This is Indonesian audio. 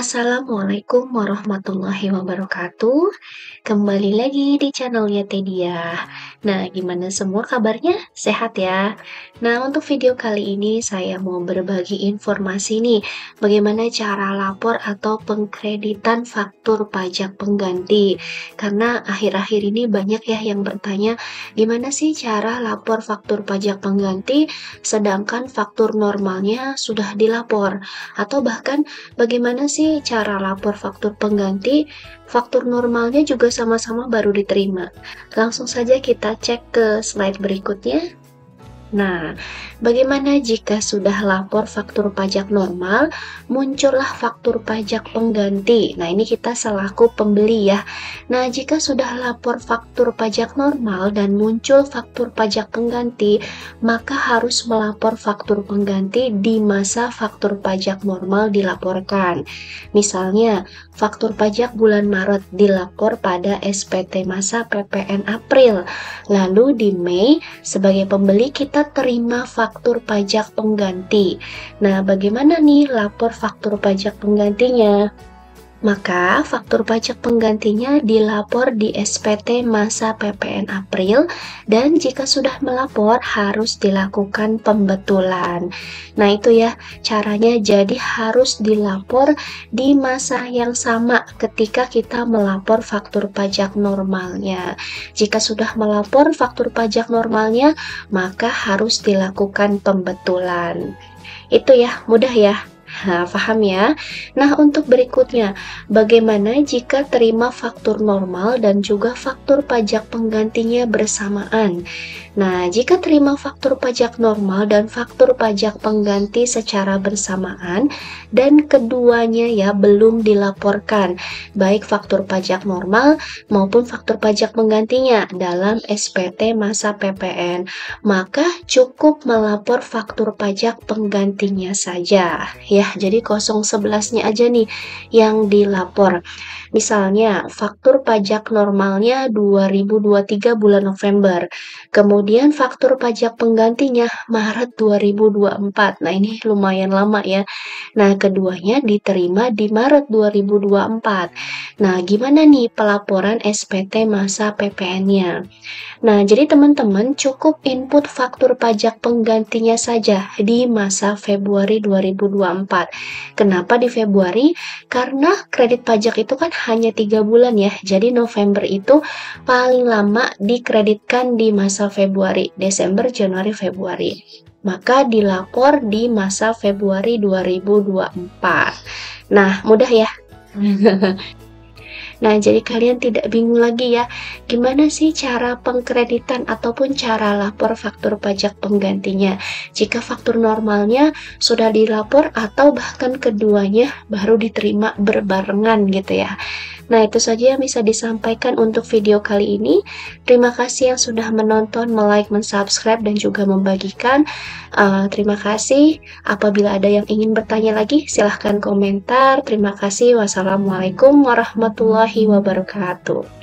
Assalamualaikum warahmatullahi wabarakatuh. Kembali lagi di channel Yatedia. Nah, gimana semua kabarnya? Sehat ya? Nah, untuk video kali ini saya mau berbagi informasi nih, bagaimana cara lapor atau pengkreditan faktur pajak pengganti. Karena akhir-akhir ini banyak ya yang bertanya, gimana sih cara lapor faktur pajak pengganti sedangkan faktur normalnya sudah dilapor? Atau bahkan bagaimana sih cara lapor faktur pengganti? Faktur normalnya juga sama-sama baru diterima. Langsung saja kita cek ke slide berikutnya. Nah, bagaimana jika sudah lapor faktur pajak normal, muncullah faktur pajak pengganti. Nah, ini kita selaku pembeli ya. Nah, jika sudah lapor faktur pajak normal dan muncul faktur pajak pengganti, maka harus melapor faktur pengganti di masa faktur pajak normal dilaporkan. Misalnya, faktur pajak bulan Maret dilapor pada SPT masa PPN April. Lalu di Mei, sebagai pembeli kita terima faktur pajak pengganti. Nah, bagaimana nih lapor faktur pajak penggantinya? Maka faktur pajak penggantinya dilapor di SPT masa PPN April dan jika sudah melapor harus dilakukan pembetulan. Nah, itu ya caranya, jadi harus dilapor di masa yang sama ketika kita melapor faktur pajak normalnya. Jika sudah melapor faktur pajak normalnya, maka harus dilakukan pembetulan. Itu ya, mudah ya. Nah, paham ya? Nah, untuk berikutnya, bagaimana jika terima faktur normal dan juga faktur pajak penggantinya bersamaan? Nah, jika terima faktur pajak normal dan faktur pajak pengganti secara bersamaan dan keduanya ya belum dilaporkan, baik faktur pajak normal maupun faktur pajak penggantinya dalam SPT masa PPN, maka cukup melapor faktur pajak penggantinya saja ya. Jadi 011-nya aja nih yang dilapor. Misalnya faktur pajak normalnya 2023 bulan November, kemudian faktur pajak penggantinya Maret 2024. Nah, ini lumayan lama ya. Nah, keduanya diterima di Maret 2024. Nah, gimana nih pelaporan SPT masa PPN-nya? Nah, jadi teman-teman cukup input faktur pajak penggantinya saja di masa Februari 2024. Kenapa di Februari? Karena kredit pajak itu kan hanya 3 bulan ya. Jadi November itu paling lama dikreditkan di masa Februari, Desember, Januari, Februari. Maka dilapor di masa Februari 2024. Nah, mudah ya. Nah, jadi kalian tidak bingung lagi ya, gimana sih cara pengkreditan ataupun cara lapor faktur pajak penggantinya? Jika faktur normalnya sudah dilapor atau bahkan keduanya baru diterima berbarengan gitu ya. Nah, itu saja yang bisa disampaikan untuk video kali ini. Terima kasih yang sudah menonton, like, subscribe, dan juga membagikan. Terima kasih. Apabila ada yang ingin bertanya lagi, silahkan komentar. Terima kasih. Wassalamualaikum warahmatullahi wabarakatuh.